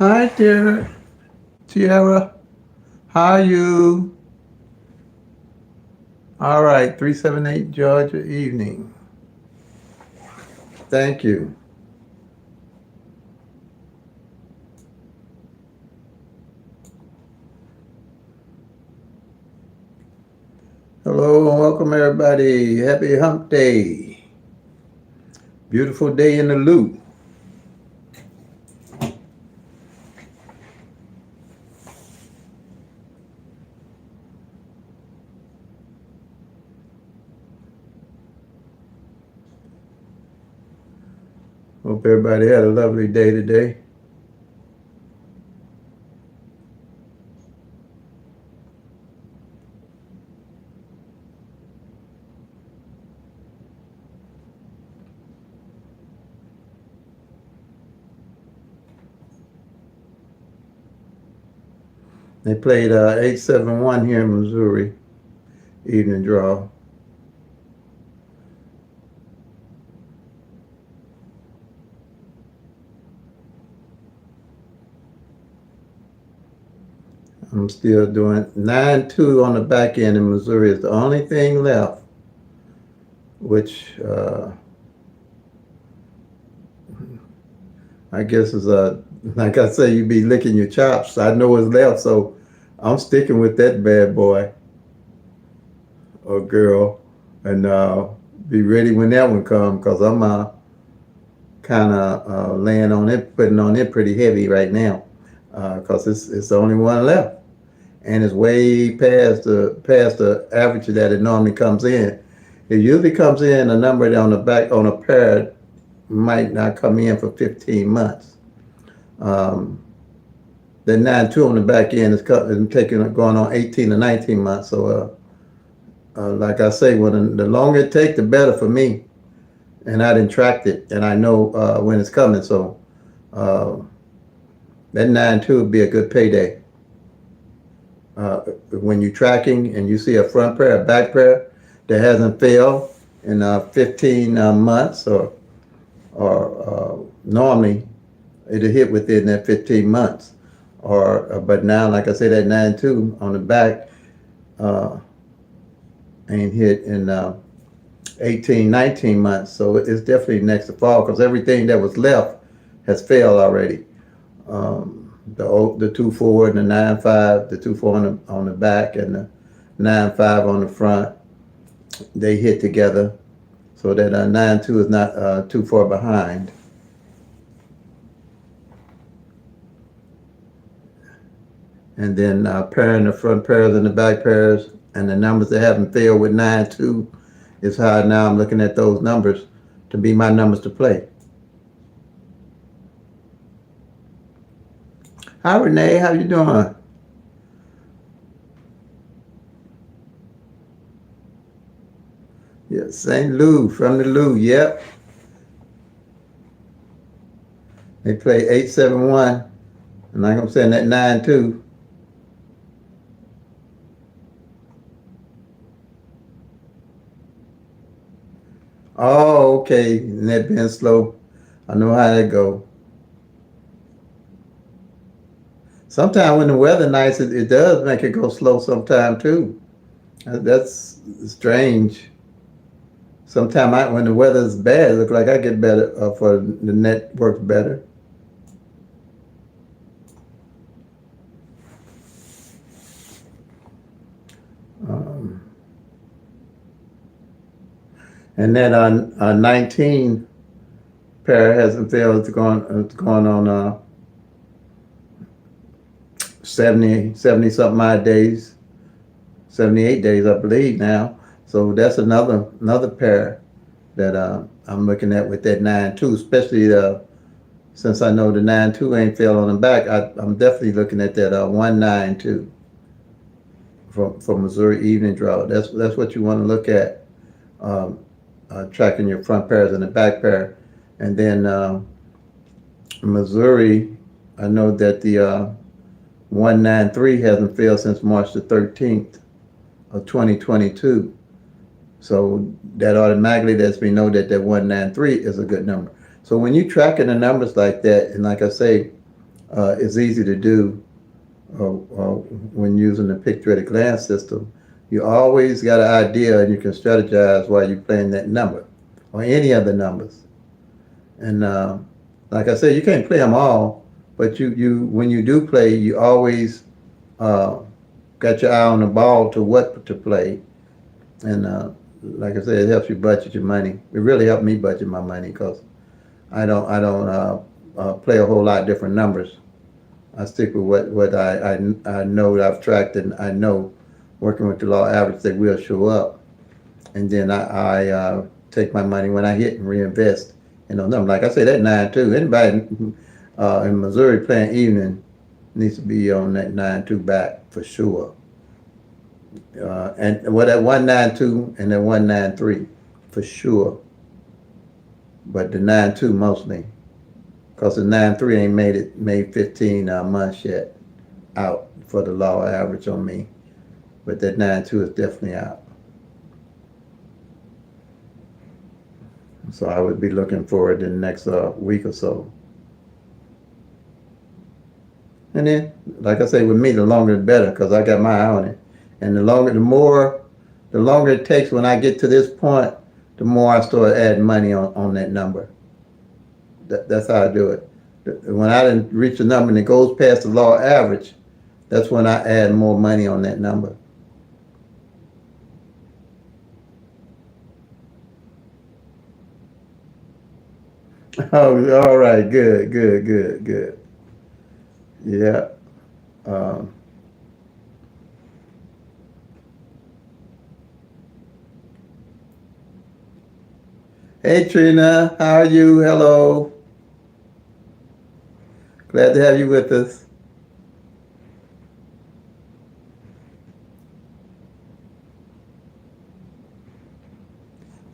Hi there, Tiara. How are you? All right, 378 Georgia evening. Thank you. Hello and welcome everybody. Happy hump day. Beautiful day in the loop. Hope everybody had a lovely day today. They played 871 here in Missouri, evening draw. I'm still doing 9-2 on the back end in Missouri is the only thing left, which I guess is like I say, you be licking your chops. I know what's left, so I'm sticking with that bad boy or girl, and be ready when that one comes. Cause I'm kind of laying on it, putting on it pretty heavy right now, cause it's the only one left, and it's way past the average that it normally comes in. It usually comes in a number on the back on a pair might not come in for 15 months. Um, the 9-2 on the back end is taking going on 18 to 19 months. So, like I say, when the longer it takes, the better for me. And I didn't track it, and I know when it's coming. So, uh, that 9-2 would be a good payday. When you're tracking and you see a front pair, a back pair that hasn't failed in 15 months, or normally it'll hit within that 15 months. But now, like I said, that 9-2 on the back uh, ain't hit in 18, 19 months. So it's definitely next to fall because everything that was left has failed already. The 2-4 and the 9-5, the 2-4 on the back and the 9-5 on the front, they hit together. So that 9-2 is not too far behind. And then pairing the front pairs and the back pairs and the numbers that haven't failed with 9-2 is how now I'm looking at those numbers to be my numbers to play. Hi Renee, how you doing? Yeah, St. Lou, from the Lou, yep. They play 871, and like I'm saying, that 9-2. Oh, okay, and that being slow. I know how that go. Sometimes when the weather nice, it does make it go slow sometime too. That's strange. Sometimes when the weather's bad, it look like I get better for the net works better. Um, and then on 19 pair hasn't failed. It's going on 70 something odd days, 78 days I believe now. So that's another pair that I'm looking at with that 9-2, especially since I know the 9-2 ain't failed on the back. I'm definitely looking at that 1-9-2 from Missouri evening draw. That's what you want to look at, um, tracking your front pairs and the back pair. And then Missouri, I know that the 193 hasn't failed since March the 13th of 2022. So that automatically lets me know that 193 is a good number. So when you tracking the numbers like that, and like I say, it's easy to do when using the picture at a glance system. You always got an idea and you can strategize while you're playing that number or any of the numbers. And like I said, you can't play them all, but you when you do play, you always uh, got your eye on the ball to what to play. And like I said, it helps you budget your money. It really helped me budget my money because I don't play a whole lot of different numbers. I stick with what I know that I've tracked and I know working with the law average they will show up. And then I take my money when I hit and reinvest in those numbers. Like I said, that 9-2. Anybody in Missouri playing evening needs to be on that 9-2 back for sure. And well, that 192 and that 193 for sure. But the 9-2 mostly. Because the 9-3 ain't made 15 months yet out for the law average on me. But that 9-2 is definitely out. So I would be looking for it in the next week or so. And then, like I say, with me, the longer the better, because I got my eye on it. And the longer it takes when I get to this point, the more I start adding money on that number. That's how I do it. When I didn't reach a number and it goes past the law average, that's when I add more money on that number. Oh, all right, good. Yeah. Um, hey Trina, how are you? Hello. Glad to have you with us.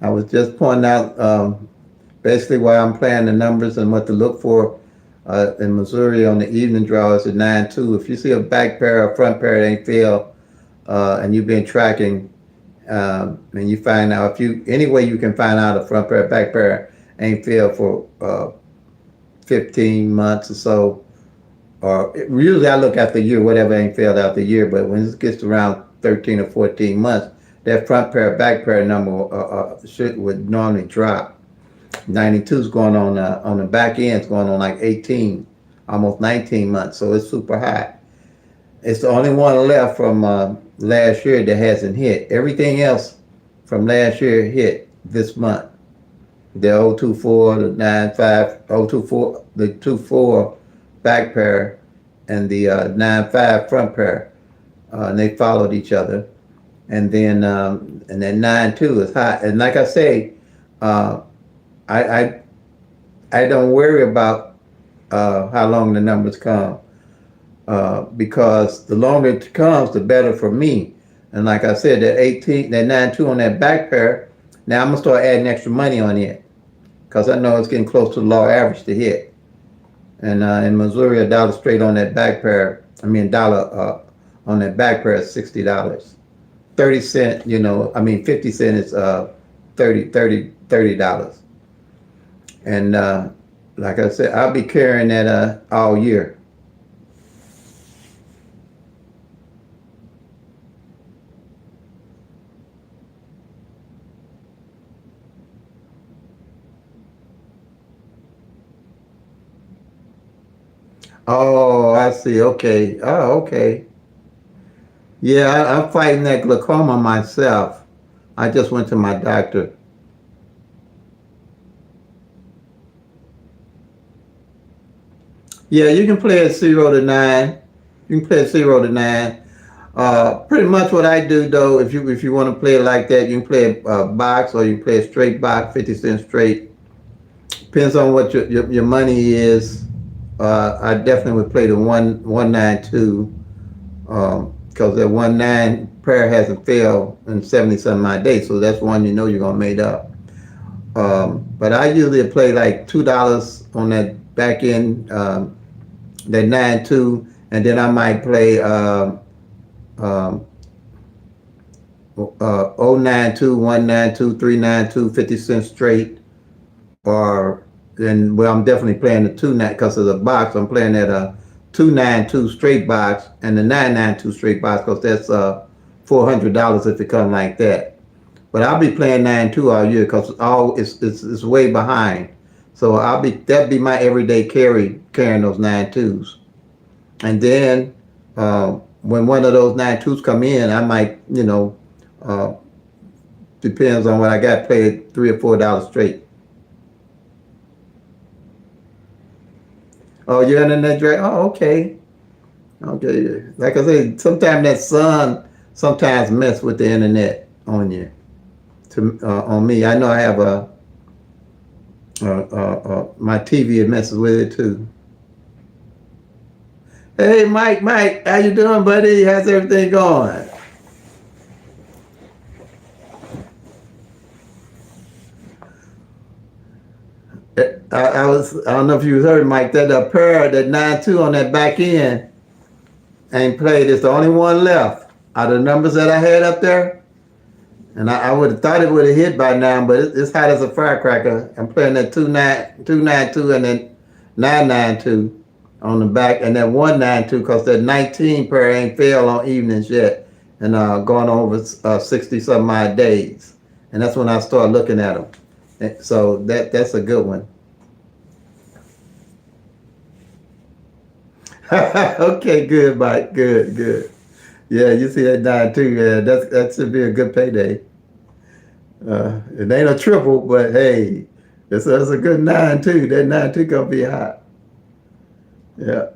I was just pointing out basically why I'm playing the numbers and what to look for in Missouri on the evening draw is a 9-2. If you see a back pair or front pair that ain't filled and you've been tracking and you find out any way you can find out a front pair, back pair ain't filled for 15 months or so, or usually I look after a year, whatever ain't filled out the year, but when it gets around 13 or 14 months, that front pair, back pair number would normally drop. 92 is going on the back end, it's going on like 18, almost 19 months, so it's super high. It's the only one left from last year that hasn't hit. Everything else from last year hit this month. The 024, the 95, 024, the 24 back pair, and the 95 front pair. And they followed each other. And then and then 9-2 is high. And like I say, I don't worry about how long the numbers come. Because the longer it comes, the better for me. And like I said, that 9-2 on that back pair, now I'm gonna start adding extra money on it, because I know it's getting close to the law average to hit. And in Missouri, a dollar straight on that back pair, dollar on that back pair is $60. 30 cents, 50 cents is $30. And like I said, I'll be carrying that all year. Oh, I see. Okay. Oh, okay. Yeah, I'm fighting that glaucoma myself. I just went to my doctor. Yeah, you can play at 0 to 9. You can play at 0 to 9. Pretty much what I do though, if you want to play it like that, you can play a box or you can play a straight box, 50 cents straight. Depends on what your money is. I definitely would play the 192 because that 19 prayer hasn't failed in 70 some odd days, so that's one you're gonna made up. But I usually play like $2 on that back end, that 9-2, and then I might play 092, 192, 392, 50 cents straight, or then I'm definitely playing the 2 because of the box. I'm playing at 292 straight box and the 992 straight box, because that's $400 if it comes like that. But I'll be playing 9-2 all year because it's way behind. So that'll be my everyday carrying those 9-2s. And then when one of those 9-2s come in, I might, uh, depends on what I got, play $3 or $4 straight. Oh, you're in that drag? Oh, okay. Okay. Like I said, sometimes that sun sometimes mess with the internet on you. On me, I know I have my TV, it messes with it too. Hey, Mike, how you doing, buddy? How's everything going? I don't know if you heard, Mike, that pair, that 9-2 on that back end ain't played. It's the only one left out of the numbers that I had up there. And I would have thought it would have hit by now, but it's hot as a firecracker. I'm playing that 292 and then 992 on the back, and that 192 because that 19 pair ain't failed on evenings yet, and going over 60 some odd days, and that's when I start looking at them. So that's a good one. Okay, good, Mike. Good. Yeah, you see that 9-2, yeah, that should be a good payday. It ain't a triple, but hey, it's a good 9-2. That 9-2 gonna be hot. Yeah.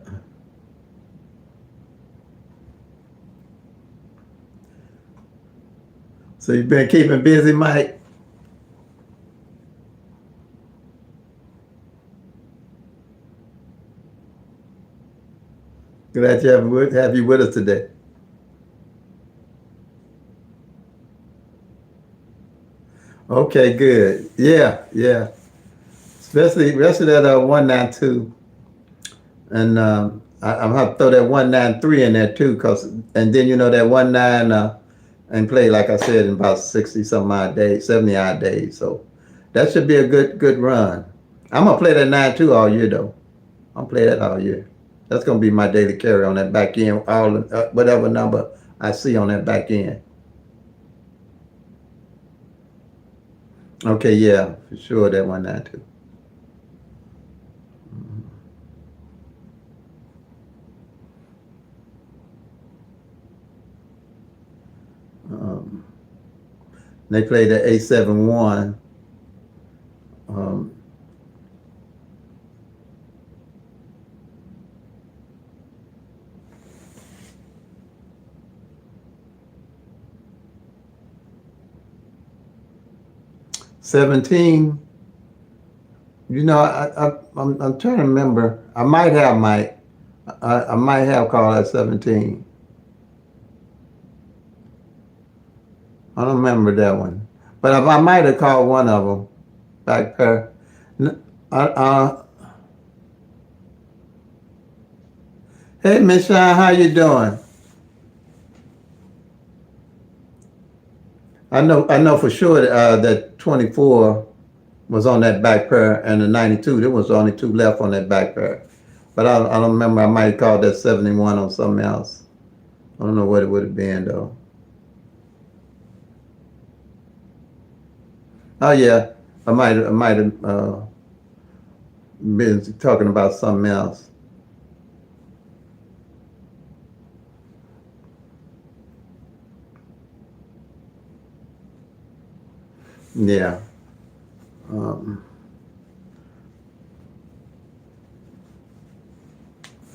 So you've been keeping busy, Mike? Glad to have you with us today. Okay, good. Yeah. Especially that 192, and I'm gonna throw that 193 in there too, and then that 19 and play like I said in about 60 some odd days, 70 odd days. So that should be a good run. I'm gonna play that 9-2 all year though. I'm gonna play that all year. That's gonna be my daily carry on that back end. Whatever number I see on that back end. Okay, yeah, for sure that 192. Um, they played the 871. Um, 17. I'm trying to remember. I might have I might have called that 17. I don't remember that one, but I might have called one of them back there. Uh, uh, hey, Miss Shine, how you doing? I know for sure that 24 was on that back pair, and the 92, there was only two left on that back pair. But I don't remember. I might have called that 71 on something else. I don't know what it would have been though. Oh yeah, I might have been talking about something else. Yeah. Um,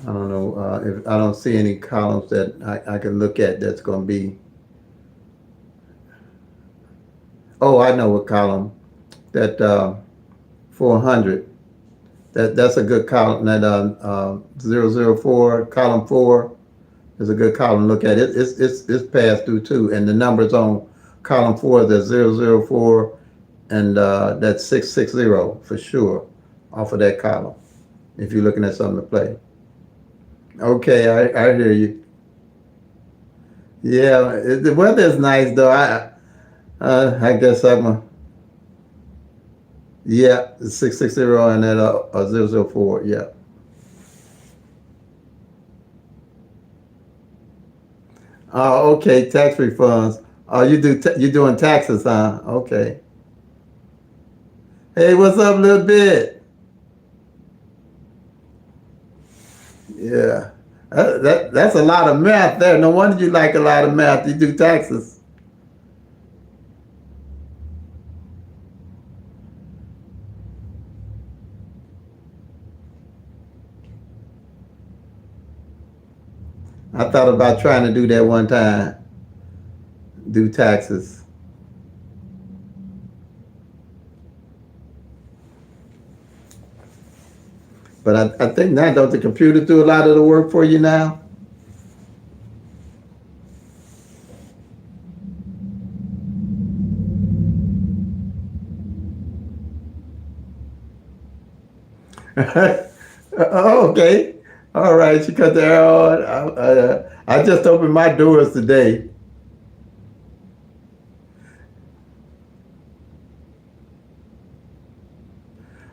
I don't know if I don't see any columns that I can look at that's going to be. Oh, I know what column. That 400. That's a good column. That 004 column 4 is a good column to look at. It's passed through too, and the numbers on column 4 that's 004 and that's 660 for sure off of that column. If you're looking at something to play. Okay, I hear you. Yeah, the weather is nice though. I guess I'm a, yeah, 660 and that 004. Yeah. Oh, okay, tax refunds. Oh, you doing taxes, huh? Okay. Hey, what's up, little bit? Yeah. That's a lot of math there. No wonder you like a lot of math. You do taxes. I thought about trying to do that one time. Do taxes. But I think now, don't the computer do a lot of the work for you now? Oh, okay. All right. You cut the arrow on. I just opened my doors today.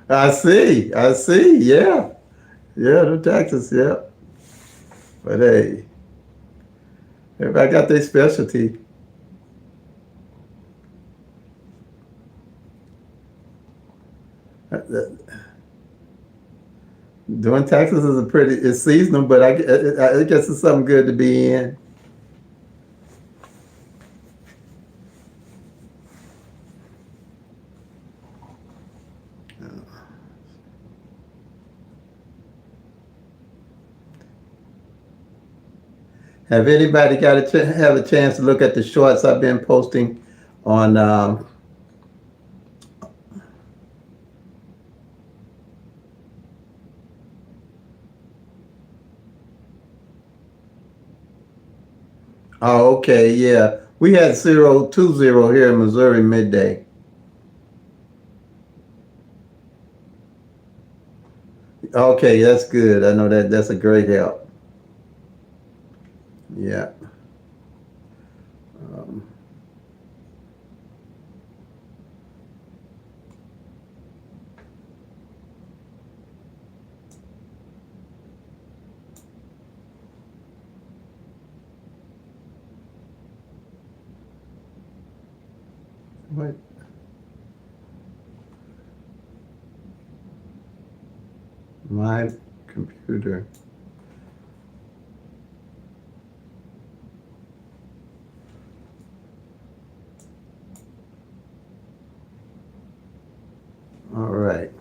I see. I see. Yeah. Yeah, the taxes. Yeah. But hey, everybody got their specialty. Doing taxes is it's seasonal, but I guess it's something good to be in. Have anybody got have a chance to look at the shorts I've been posting on? Oh, okay, yeah. We had 020 here in Missouri midday. Okay, that's good. I know that's a great help. Yeah. Um, what? My computer. All right.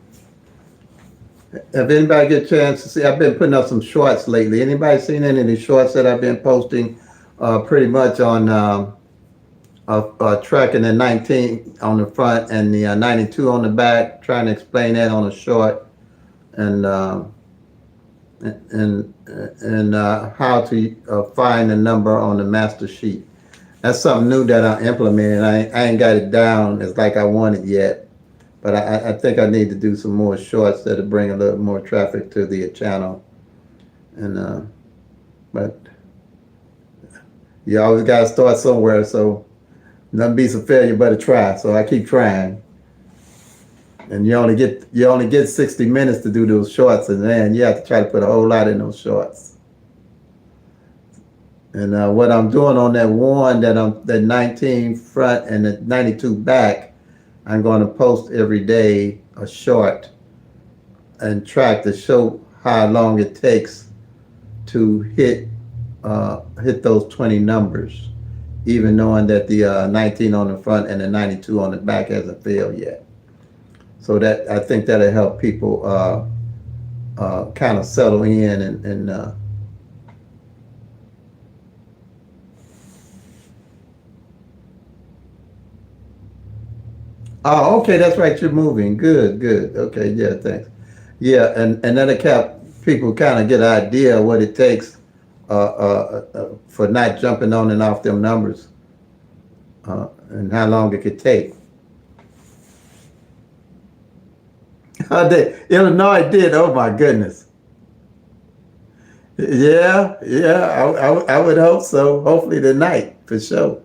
Have anybody get a chance to see? I've been putting up some shorts lately. Anybody seen any of the shorts that I've been posting? Pretty much on tracking the 19 on the front and the 92 on the back. Trying to explain that on a short and how to find the number on the master sheet. That's something new that I'm implementing. I ain't got it down as like I want it yet, but I think I need to do some more shorts that'll bring a little more traffic to the channel. And but you always got to start somewhere. So nothing beats a failure but a try. So I keep trying. And you only get 60 minutes to do those shorts, and then you have to try to put a whole lot in those shorts. And what I'm doing on that one that 19 front and the 92 back, I'm going to post every day a short and track to show how long it takes to hit those 20 numbers, even knowing that the 19 on the front and the 92 on the back hasn't failed yet. So that I think that'll help people kind of settle in and oh, okay, that's right. You're moving. Good, good. Okay, yeah, thanks. Yeah, and that'll help people kind of get an idea of what it takes for not jumping on and off them numbers and how long it could take. Illinois did. Oh my goodness. Yeah, yeah. I would hope so. Hopefully tonight for sure.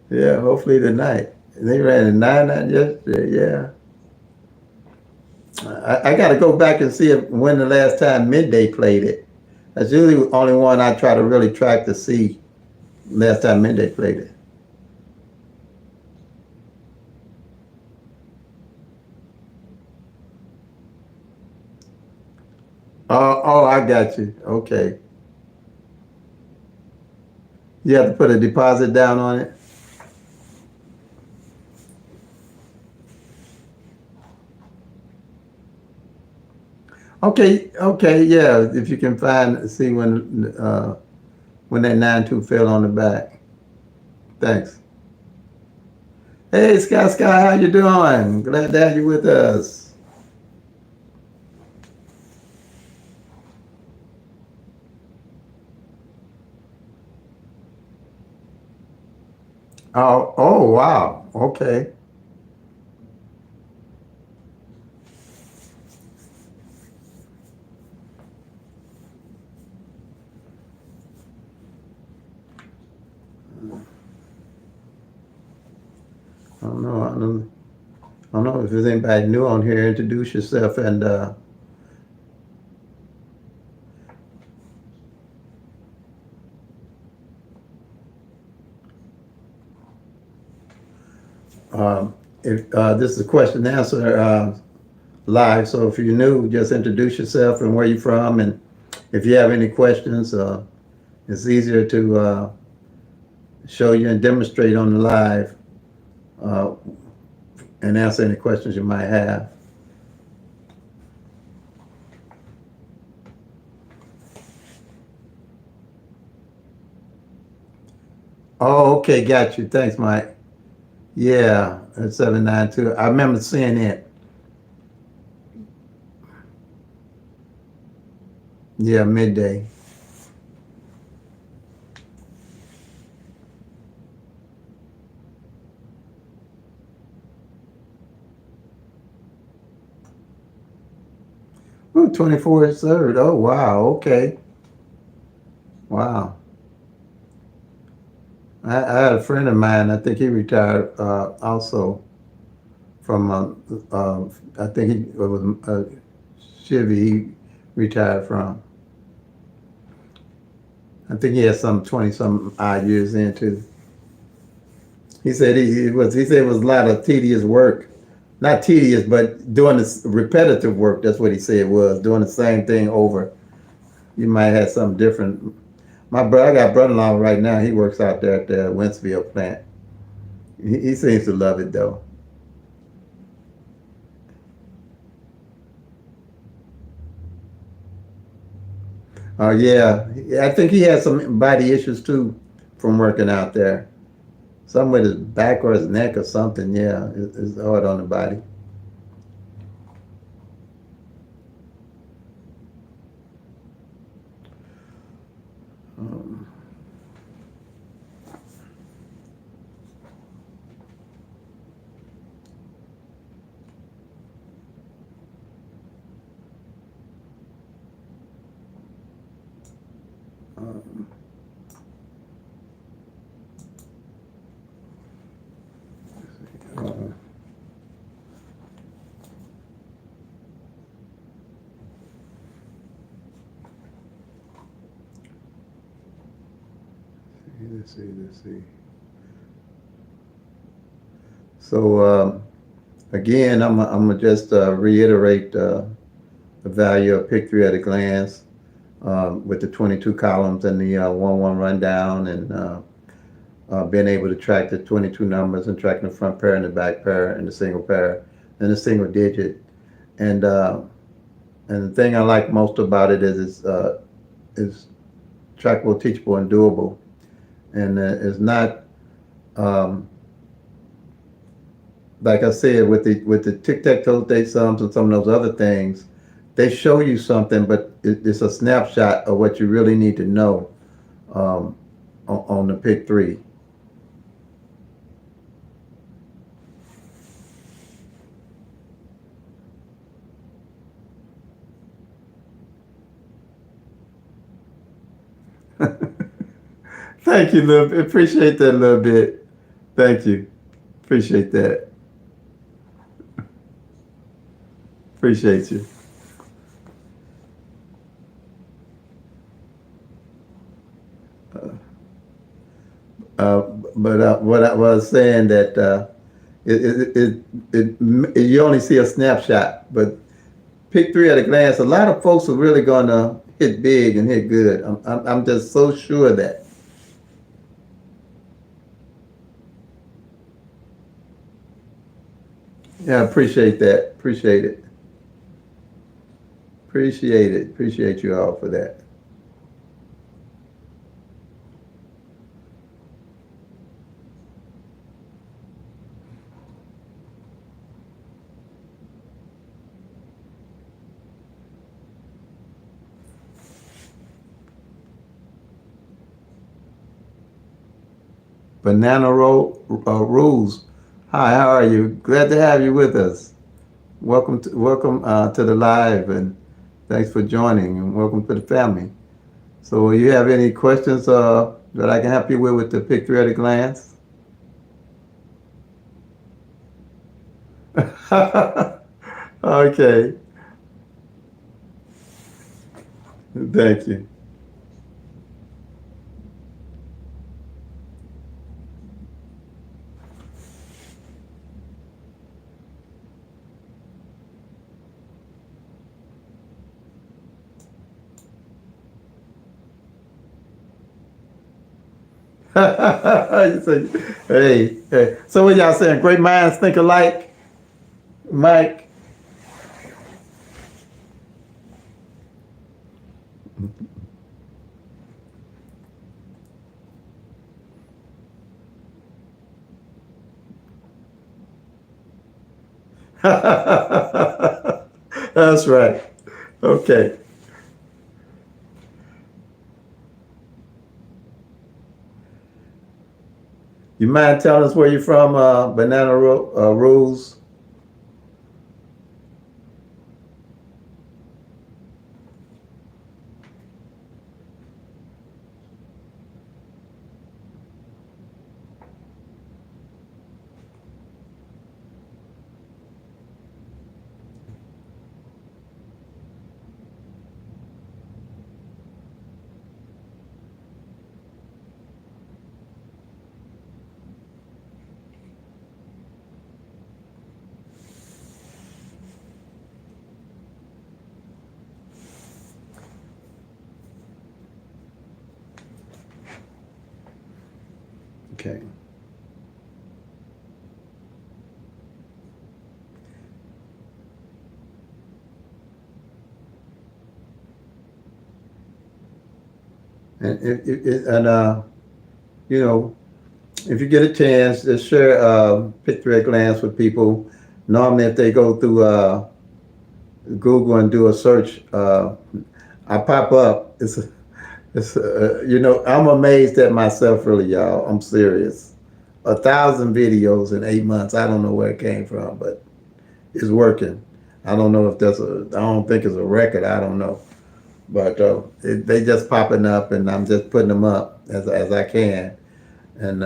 Yeah, hopefully tonight. They ran a 9-9 yesterday. Yeah. I got to go back and see when the last time midday played it. That's usually the only one I try to really track to see last time they played it. Oh, I got you. Okay. You have to put a deposit down on it? Okay, okay, yeah. If you can see when that 9-2 fell on the back. Thanks. Hey, Sky, how you doing? Glad to have you with us. Oh, wow. Okay. I don't know. I don't know if there's anybody new on here. Introduce yourself and if this is a question and answer live. So if you're new, just introduce yourself and where you're from, and if you have any questions, it's easier to show you and demonstrate on the live uh, and answer any questions you might have. Oh, okay, got you. Thanks, Mike. Yeah, at 792. I remember seeing it. Yeah, midday. Ooh, 24 third. Oh, wow. Okay. Wow. I had a friend of mine. I think he retired also from. I think he was Chevy. He retired from. I think he had some 20 some odd years into. He said he said it was a lot of tedious work. Not tedious, but doing this repetitive work. That's what he said it was. Doing the same thing over. You might have something different. I got a brother-in-law right now. He works out there at the Wentzville plant. He seems to love it though. Oh yeah, I think he had some body issues too from working out there. Something with his back or his neck or something. Yeah, it's hard on the body. Um, um, uh, let's see. So again, I'm gonna just reiterate the value of pick three at a glance with the 22 columns and the 1-1 rundown and being able to track the 22 numbers and tracking the front pair and the back pair and the single pair and the single digit. And uh, and the thing I like most about it is trackable, teachable, and doable. And it's not um, like I said with the tic tac toe day sums and some of those other things. They show you something, but it's a snapshot of what you really need to know um, on the pick three. Thank you, little bit. Appreciate that a little bit. Thank you. Appreciate that. Appreciate you. Uh, but what I was saying that you only see a snapshot, but pick three at a glance. A lot of folks are really going to hit big and hit good. I'm just so sure of that. Yeah, I appreciate that. Appreciate it. Appreciate it. Appreciate you all for that. Banana Rules. Hi, how are you? Glad to have you with us. Welcome to the live, and thanks for joining, and welcome to the family. So, you have any questions that I can help you with the pick three at a glance? Okay, thank you. You say, hey. So, what y'all saying? Great minds think alike, Mike. That's right. Okay. You mind telling us where you're from, Rules? Okay. And you know, if you get a chance, just share picture at glance with people. Normally, if they go through Google and do a search, I pop up. I'm amazed at myself, really, y'all. I'm serious. 1,000 videos in 8 months. I don't know where it came from, but it's working. I don't know if I don't think it's a record. I don't know. But they just popping up, and I'm just putting them up as I can, and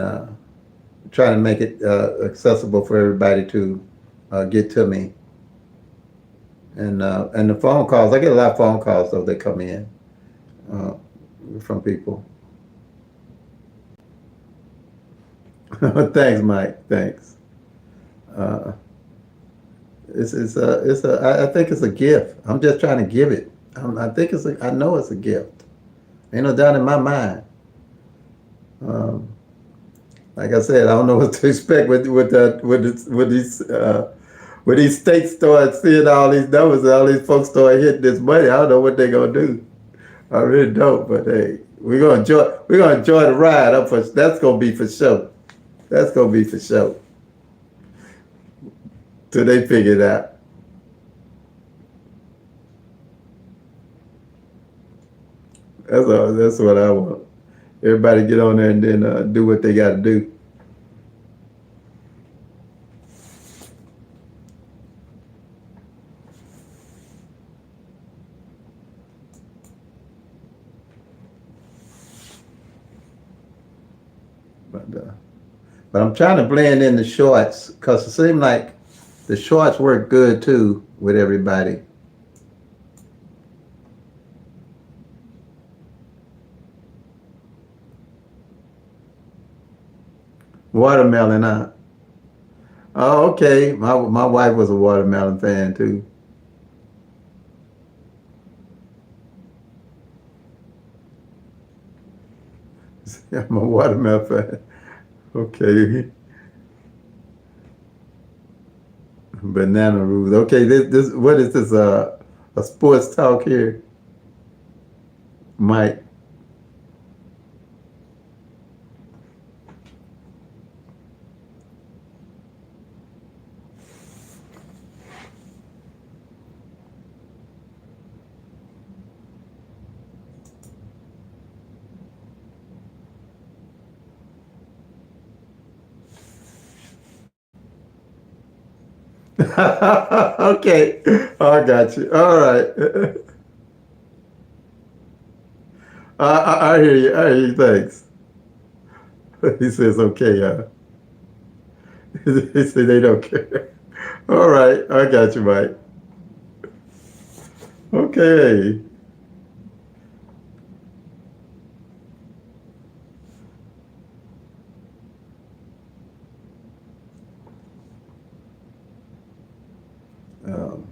trying to make it accessible for everybody to get to me. And the phone calls, I get a lot of phone calls though that come in uh, from people. Thanks, Mike. Thanks. Uh, I think it's a gift. I'm just trying to give it. I know it's a gift. Ain't no doubt in my mind. Um, like I said, I don't know what to expect when these states start seeing all these numbers and all these folks start hitting this money. I don't know what they're gonna do. I really don't. But hey, we're gonna enjoy the ride. That's gonna be for sure. That's gonna be for sure. Till they figure it out. That's what I want. Everybody get on there and then do what they got to do. But uh, but I'm trying to blend in the shorts because it seems like the shorts work good too with everybody. Watermelon, huh? Oh, okay. My wife was a watermelon fan too. I'm a watermelon fan. Okay. Banana rules. Okay, this what is this? A sports talk here, Mike. Okay, I got you. All right. I hear you. I hear you. Thanks. He says okay. He said they don't care. All right, I got you, Mike. Okay. Um,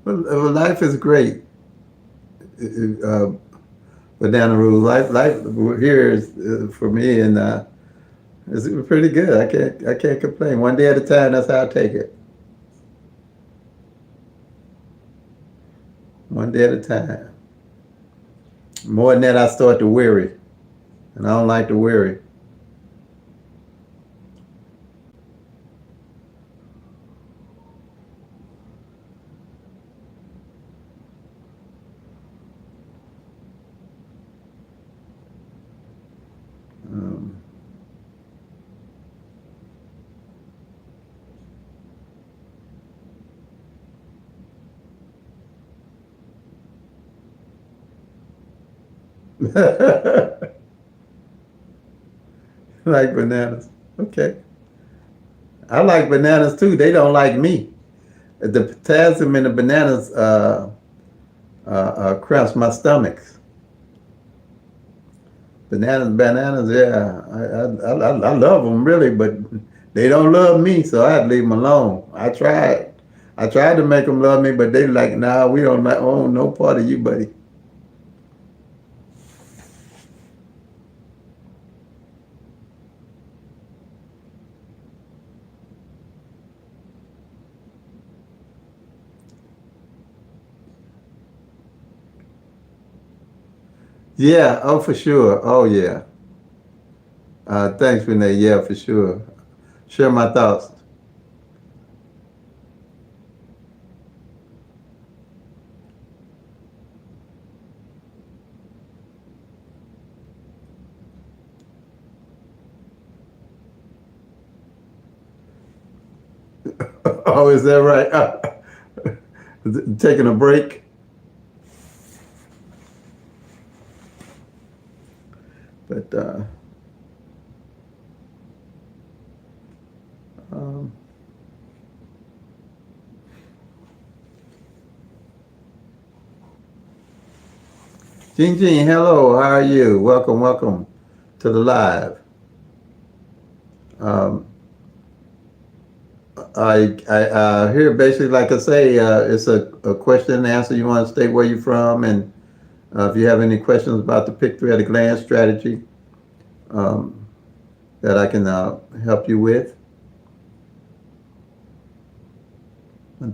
life is great. Uh, Banana rule. Life here is for me, and it's pretty good. I can't complain. One day at a time. That's how I take it. One day at a time. More than that, I start to worry, and I don't like to worry. Um, like bananas. Okay. I like bananas too. They don't like me. The potassium in the bananas cramps my stomach. Bananas, yeah. I love them really, but they don't love me, so I had to leave them alone. I tried to make them love me, but they like, nah, we don't like, own no part of you, buddy. Yeah, oh, for sure. Oh, yeah. Thanks, Renee. Yeah, for sure. Share my thoughts. Oh, is that right? Taking a break. But um, Jing Jing, hello. How are you? Welcome to the live. Um, I hear basically, like I say, it's a question and answer. You want to state where you're from, and if you have any questions about the pick three at a glance strategy um, that I can help you with. I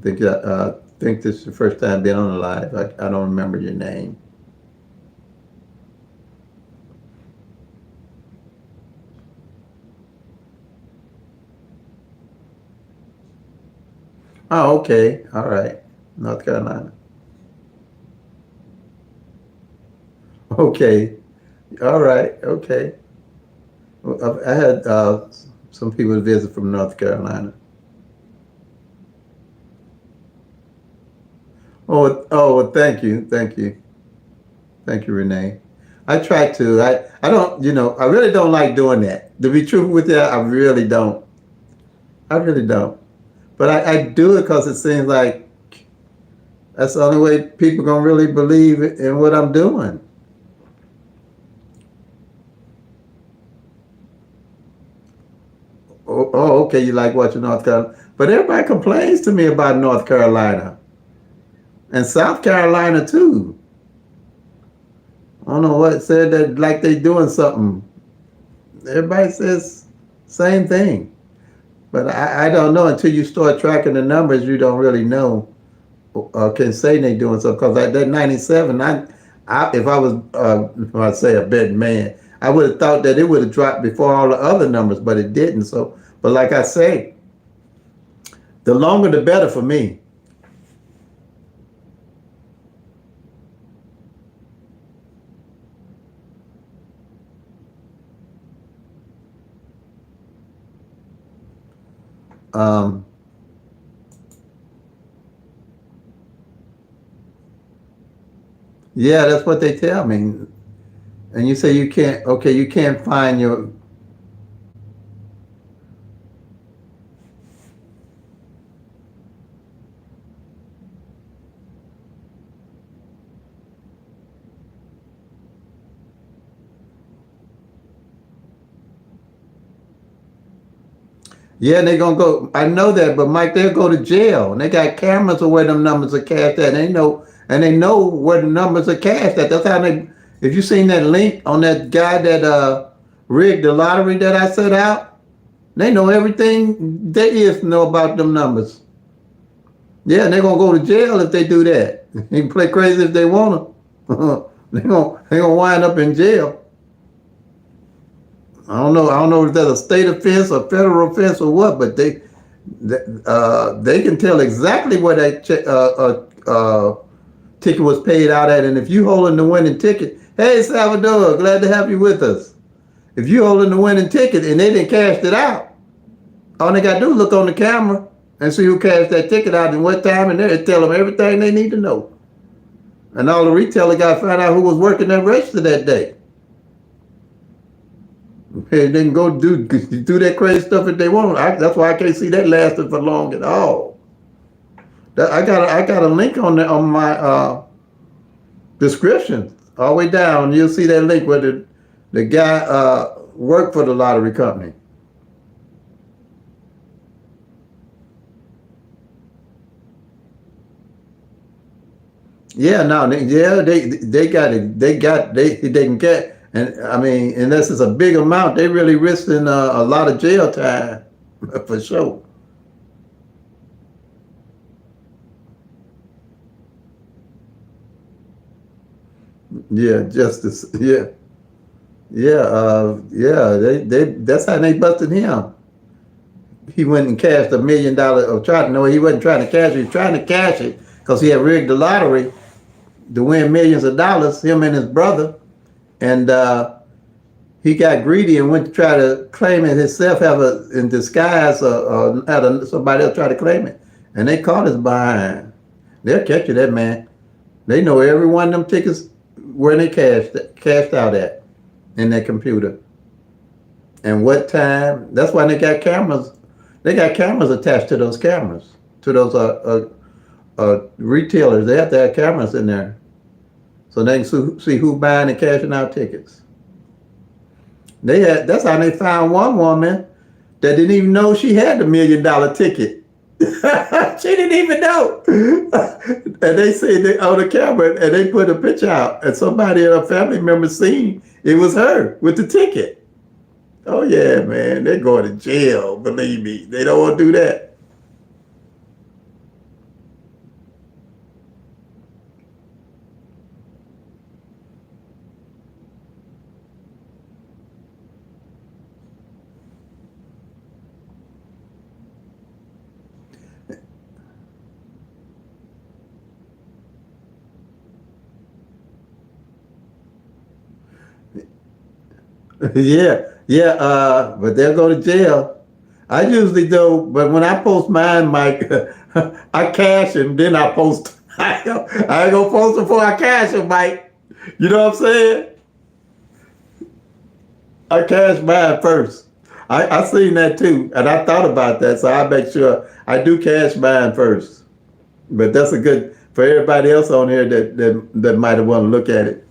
think this is the first time being on the live. I don't remember your name. Oh, okay. All right. North Carolina. Okay. All right. Okay. Well, I had some people visit from North Carolina. Oh, well, thank you, thank you, thank you, Renee. I try to. I don't, I really don't like doing that. To be truthful with you, I really don't. I really don't. But I do it because it seems like that's the only way people gonna really believe in what I'm doing. Okay, you like watching North Carolina, but everybody complains to me about North Carolina and South Carolina too. I don't know what said that like they doing something. Everybody says same thing, but I don't know until you start tracking the numbers. You don't really know can say they doing something because that 97. If I was I say a betting man, I would have thought that it would have dropped before all the other numbers, but it didn't. So, but like I say, the longer the better for me. Um, yeah, that's what they tell me. And you say you can't. Okay, you can't find your. Yeah, they gonna go. I know that, but Mike, they'll go to jail, and they got cameras of where them numbers are cashed at. And they know where the numbers are cashed at. That's how they. If you seen that link on that guy that rigged the lottery that I set out, they know everything there is to know about them numbers. Yeah, and they're gonna go to jail if they do that. They can play crazy if they want to. They gonna wind up in jail. I don't know. I don't know if that's a state offense or federal offense or what, but they can tell exactly where that ticket was paid out at. And if you holding the winning ticket, hey Salvador, glad to have you with us. If you holding the winning ticket and they didn't cash it out, all they gotta do is look on the camera and see who cashed that ticket out and what time, and they tell them everything they need to know. And all the retailer got to find out who was working that register that day. They can go do that crazy stuff if they want. That's why I can't see that lasting for long at all. I got a link on my description all the way down. You'll see that link where the guy worked for the lottery company. Yeah, no, they got it. They can get. And I mean, unless it's a big amount, they really risking a lot of jail time for sure. Yeah, justice. Yeah, yeah. They that's how they busted him. He went and cashed $1 million or tried. No, he wasn't trying to cash it. He was trying to cash it because he had rigged the lottery to win millions of dollars. Him and his brother, and he got greedy and went to try to claim it himself, have a in disguise, or had somebody else try to claim it, and they caught us behind. They'll catch you, that man. They know every one of them tickets where they cashed out at in their computer, and what time. That's why they got cameras. They got cameras attached to those cameras, to those retailers. They have to have cameras in there so they can see who buying and cashing out tickets. That's how they found one woman that didn't even know she had the $1 million ticket. She didn't even know. And they said they on the camera and they put a picture out and somebody in her family member seen it was her with the ticket. Oh yeah, man, they're going to jail, believe me. They don't want to do that. But they'll go to jail. I usually do, but when I post mine, Mike, I cash them, then I post. I ain't gonna post them before I cash them, Mike. You know what I'm saying? I cash mine first. I seen that too, and I thought about that, so I make sure I do cash mine first. But that's a good for everybody else on here that might have want to look at it.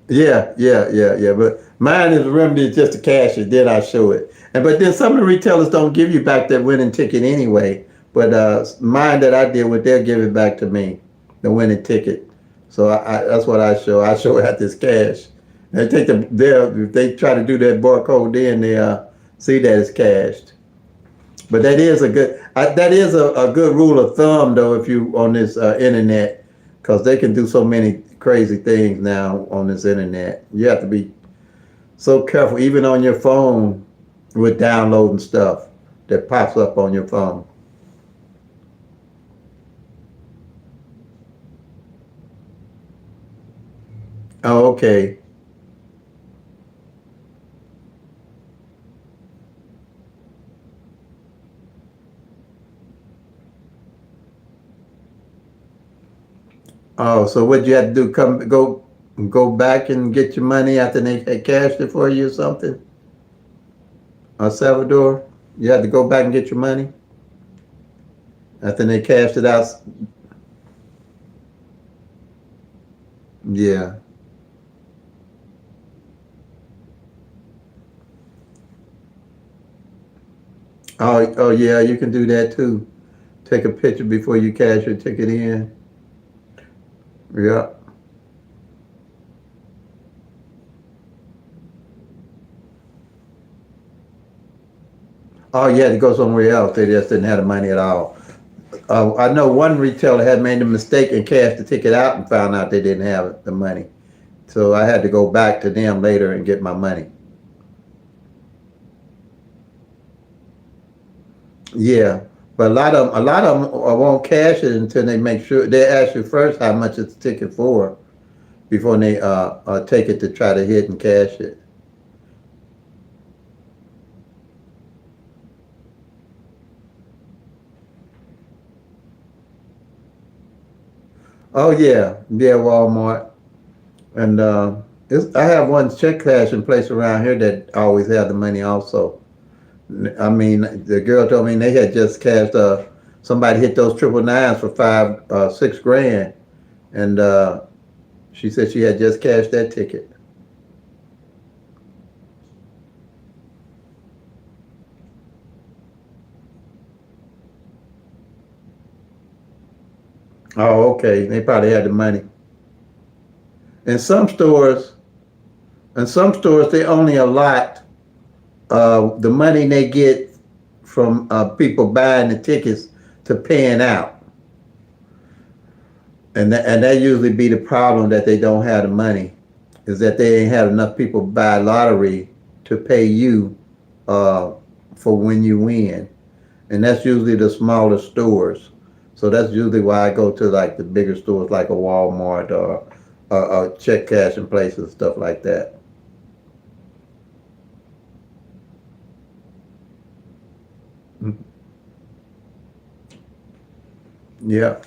Yeah. But mine is remedy just to cash it, then I show it. And but then some of the retailers don't give you back that winning ticket anyway. But mine that I deal with, they'll give it back to me, the winning ticket. So that's what I show. I show it this cash. They take if they try to do that barcode, then they see that it's cashed. But that is a good rule of thumb though if you on this internet, because they can do so many crazy things now on this internet. You have to be so careful, even on your phone, with downloading stuff that pops up on your phone. Oh, okay. Oh, so what you have to do? Go back and get your money after they had cashed it for you or something? Salvador, you had to go back and get your money after they cashed it out. Yeah. Oh yeah, you can do that too. Take a picture before you cash your ticket in. Yeah. Oh, you had to go somewhere else. They just didn't have the money at all. I know one retailer had made a mistake and cashed the ticket out and found out they didn't have the money. So I had to go back to them later and get my money. Yeah, but a lot of them won't cash it until they make sure they ask you first how much it's the ticket for before they take it to try to hit and cash it. Oh yeah, Walmart, and I have one check cashing place around here that always have the money also. I mean, the girl told me they had just cashed. Somebody hit those triple nines for 6 grand, and she said she had just cashed that ticket. Oh, okay. They probably had the money. In some stores, they only allot the money they get from people buying the tickets to paying out, and that usually be the problem that they don't have the money, is that they ain't have enough people buy lottery to pay you uh, for when you win, and that's usually the smaller stores. So that's usually why I go to like the bigger stores like a Walmart or check cashing places, stuff like that. Mhm. Yeah.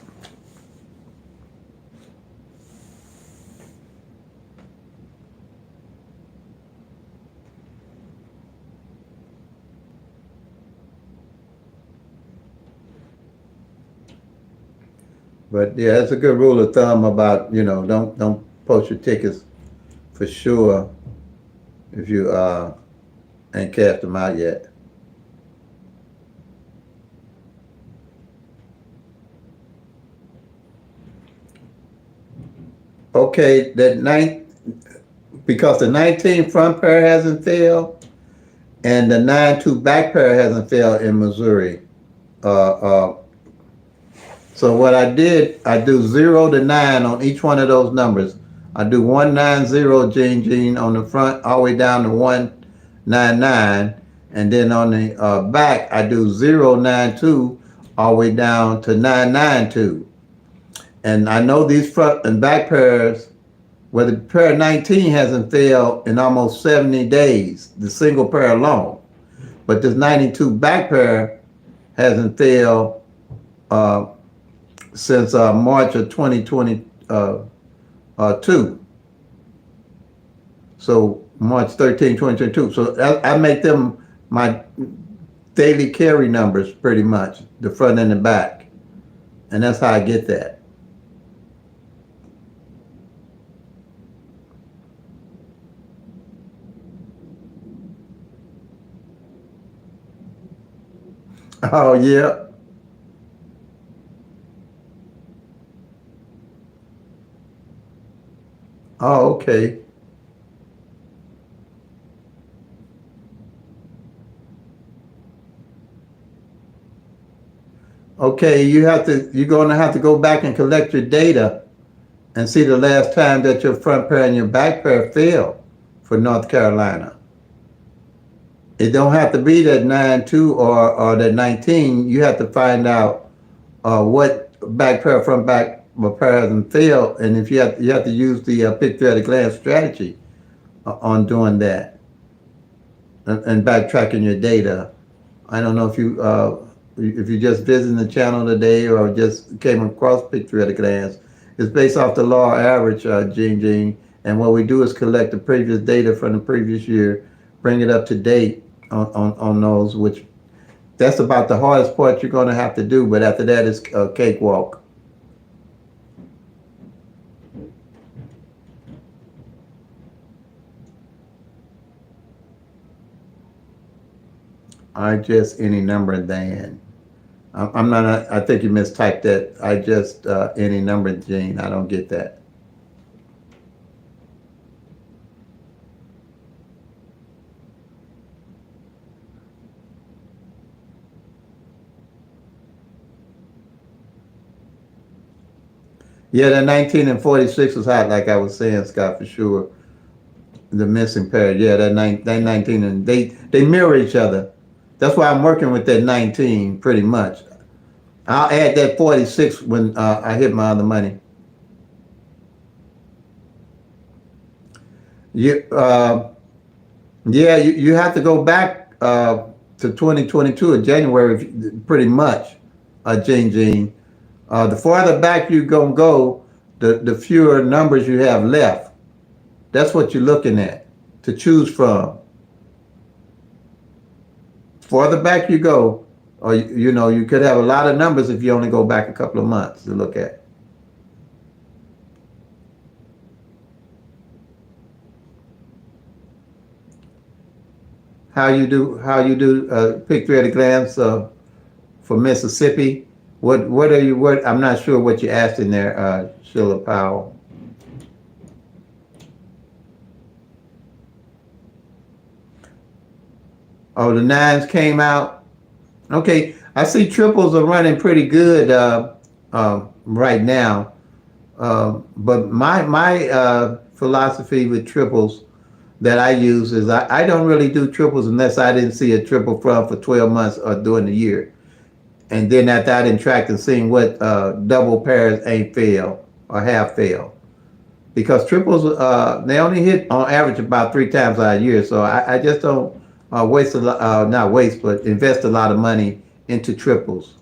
But yeah, it's a good rule of thumb about don't post your tickets for sure if you ain't cashed them out yet. Okay, because the 19 front pair hasn't failed and the 9-2 back pair hasn't failed in Missouri. Uh, uh, so what I did, I do 0 to 9 on each one of those numbers. I do 190 Gene on the front all the way down to 199, and then on the back I do 092 all the way down to 992. And I know these front and back pairs, where the pair 19 hasn't failed in almost 70 days, the single pair alone. But this 92 back pair hasn't failed uh, since March of 2022. So March 13, 2022. So I make them my daily carry numbers pretty much, the front and the back. And that's how I get that. Oh, yeah. Oh, okay. Okay, you're going to have to go back and collect your data and see the last time that your front pair and your back pair failed for North Carolina. It don't have to be that 9-2 or that 19. You have to find out what back pair, front back pair hasn't failed, and if you have to use the pick through at a glance strategy on doing that and backtracking your data. I don't know if you just visiting the channel today or just came across pick through at a glance. It's based off the law average, Gene. And what we do is collect the previous data from the previous year, bring it up to date on those, which that's about the hardest part you're going to have to do. But after that, it's a cakewalk. I just any number Dan. I'm not. I think you mistyped that. I just any number Gene. I don't get that. Yeah, that 19 and 46 was hot, like I was saying, Scott, for sure. The missing pair. Yeah, that 19 and they mirror each other. That's why I'm working with that 19 pretty much. I'll add that 46 when I hit my other money. You, yeah, you have to go back to 2022 in January, pretty much, Gene. The farther back you're going to go, the fewer numbers you have left. That's what you're looking at to choose from. Farther back you go, or you could have a lot of numbers if you only go back a couple of months to look at. How you do pick through at a glance for Mississippi. What I'm not sure what you asked in there, Sheila Powell. Oh, the nines came out. Okay, I see triples are running pretty good right now. But my philosophy with triples that I use is I don't really do triples unless I didn't see a triple front for 12 months or during the year. And then after I didn't track and seeing what double pairs ain't fail or have failed. Because triples, they only hit on average about 3 times a year. So I just don't waste a lot, not waste, but invest a lot of money into triples.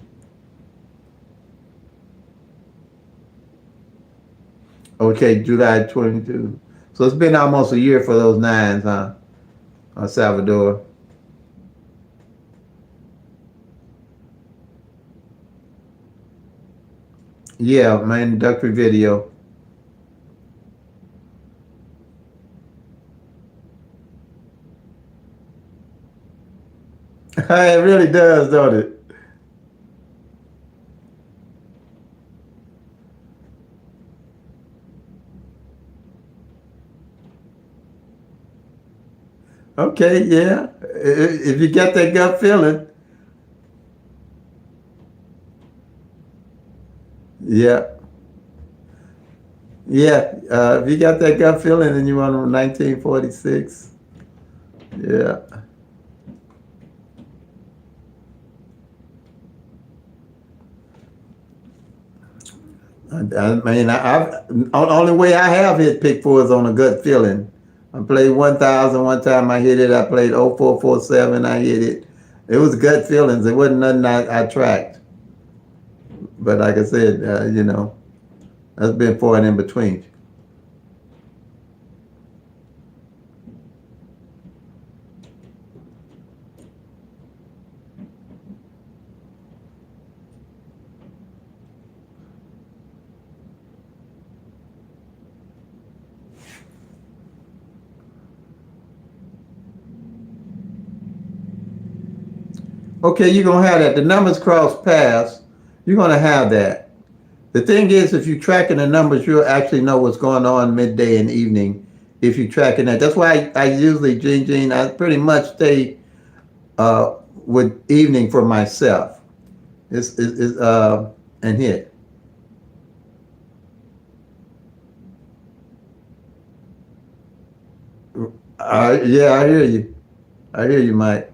Okay, July 22. So it's been almost a year for those nines, huh? Salvador. Yeah, my introductory video. It really does, don't it? Okay, yeah. If you get that gut feeling, yeah. Yeah, if you got that gut feeling and you want 1946, yeah. I mean, only way I have hit pick four is on a gut feeling. I played 1,000 one time. I hit it. I played 0447. I hit it. It was gut feelings. It wasn't nothing I tracked. But like I said, that's been for and in between. Okay, you're gonna have that. The numbers cross paths. You're gonna have that. The thing is, if you're tracking the numbers, you'll actually know what's going on midday and evening. If you're tracking that, that's why I usually Gene. I pretty much stay with evening for myself. And hit. Yeah, I hear you. I hear you, Mike.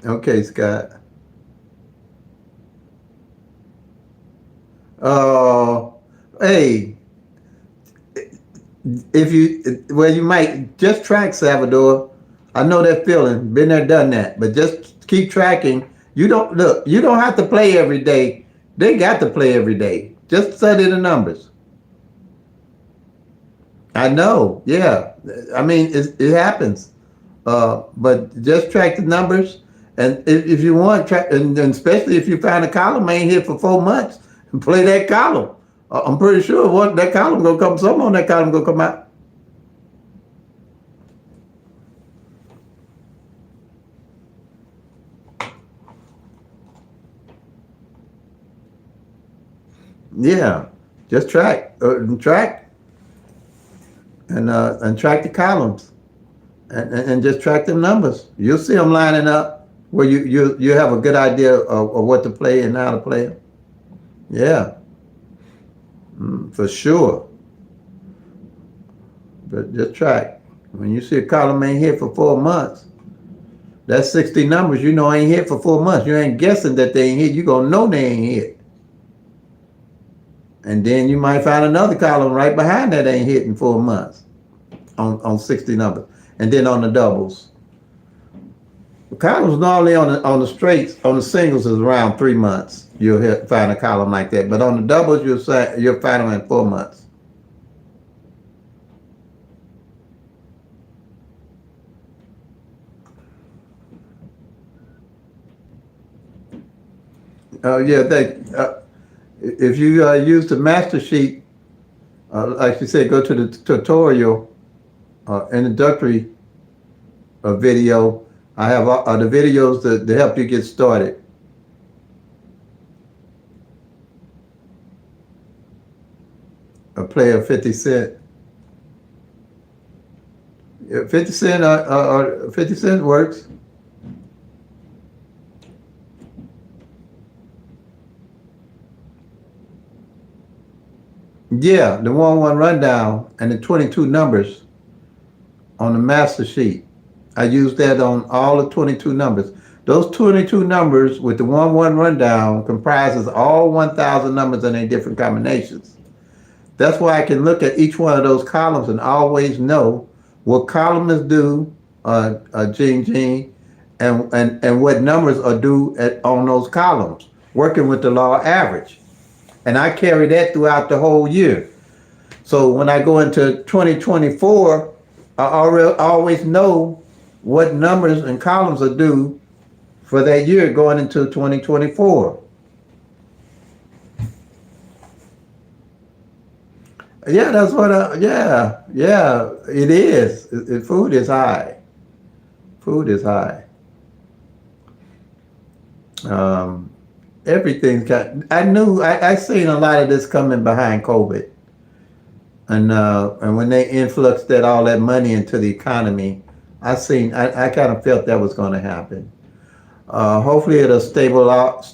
Okay, Scott. Oh, hey, if you well, you might just track Salvador. I know that feeling. Been there, done that. But just keep tracking. You don't look. You don't have to play every day. They got to play every day. Just study the numbers. I know. Yeah. I mean, it happens. But just track the numbers, and if you want, track, and especially if you find a column ain't here for 4 months, play that column. I'm pretty sure what that column gonna come. Some on that column gonna come out. Yeah, just track, and track the columns, and just track them numbers. You'll see them lining up where you have a good idea of what to play and how to play them. Yeah, for sure. But just track. When you see a column ain't hit for 4 months, that's 60 numbers. You know ain't hit for 4 months. You ain't guessing that they ain't hit. You gonna know they ain't hit. And then you might find another column right behind that ain't hit in 4 months on 60 numbers. And then on the doubles. The columns normally on the straights, on the singles is around 3 months. You'll find a column like that. But on the doubles, you'll find them in 4 months. Yeah, if you use the master sheet, like you said, go to the tutorial introductory video. I have the videos to help you get started. A player 50 Cent. Yeah, 50 Cent 50 Cent works. Yeah, the 1-1 rundown and the 22 numbers on the master sheet. I use that on all the 22 numbers. Those 22 numbers with the 1-1 rundown comprises all 1,000 numbers and their different combinations. That's why I can look at each one of those columns and always know what column is due, Gene, and what numbers are due on those columns, working with the law average. And I carry that throughout the whole year. So when I go into 2024, I always know what numbers and columns are due for that year going into 2024. Yeah, that's what. Yeah, it is. Food is high. Food is high. Um, Everything's got. I seen a lot of this coming behind COVID, and when they influxed all that money into the economy, I kind of felt that was going to happen. Hopefully it'll stable off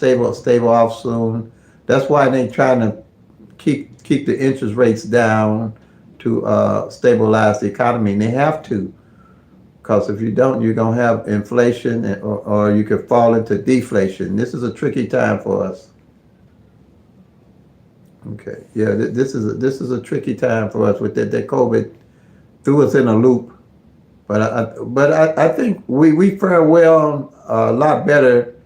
soon. That's why they're trying to keep the interest rates down to stabilize the economy, and they have to, Because if you don't, you're going to have inflation or you could fall into deflation. This is a tricky time for us. Okay. Yeah, this is a tricky time for us with that COVID threw us in a loop. But I think we fare well a lot better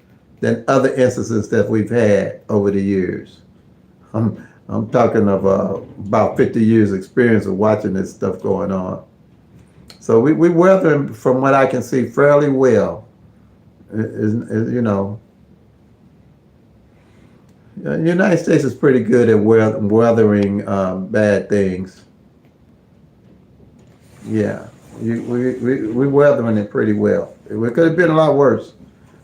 than other instances that we've had over the years. I'm talking of about 50 years experience of watching this stuff going on. So we weather, from what I can see, fairly well. You know, the United States is pretty good at weathering bad things. Yeah, we weathering it pretty well. It could have been a lot worse.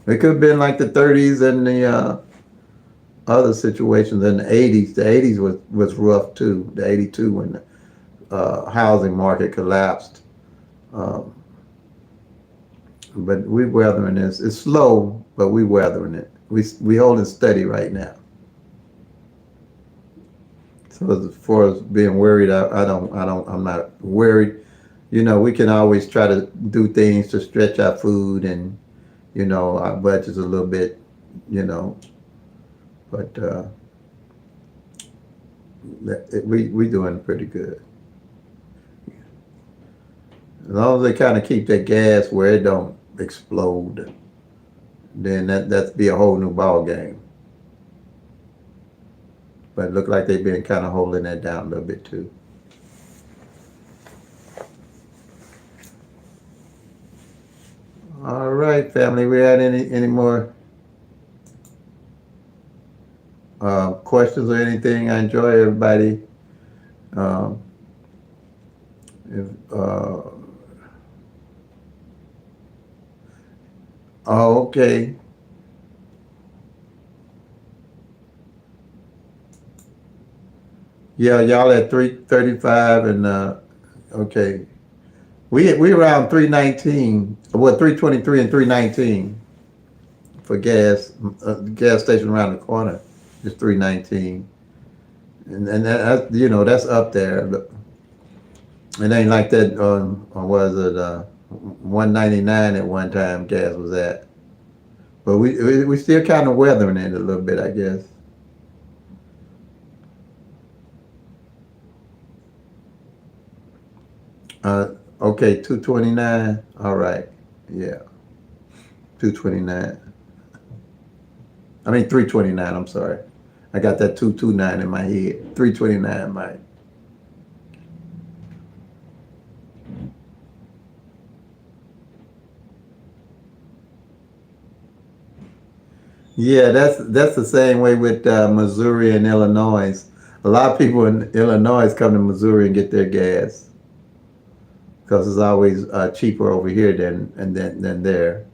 It could have been like the 30s and the other situations in the 80s. The 80s was rough too. The 82 when the housing market collapsed. Um, but we weathering this. It's slow, but we weathering it. We holding steady right now. So as far as being worried, I'm not worried. You know, we can always try to do things to stretch our food and, you know, our budgets a little bit, you know, but we doing pretty good. As long as they kind of keep that gas where it don't explode, then that'd be a whole new ball game. But it look like they've been kind of holding that down a little bit too. All right, family. We had any more questions or anything? I enjoy everybody. Um, if, oh, okay. Yeah, y'all at 335 and okay. We around 319. Well, 323 and 319 for gas. Gas station around the corner is 319, and that, you know, that's up there. But it ain't like that on was it 199 at one time gas was at. But we still kind of weathering it a little bit, I guess. Okay, 229. All right. Yeah. 229. I mean 329, I'm sorry. I got that 229 in my head. 329, Mike. Yeah, that's the same way with Missouri and Illinois. A lot of people in Illinois come to Missouri and get their gas because it's always cheaper over here than there.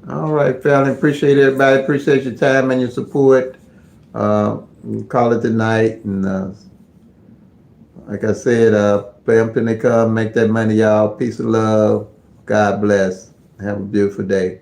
All right, family. Appreciate everybody. Appreciate your time and your support. We'll call it tonight. And like I said, Bam Pinnacle, make that money, y'all. Peace and love. God bless. Have a beautiful day.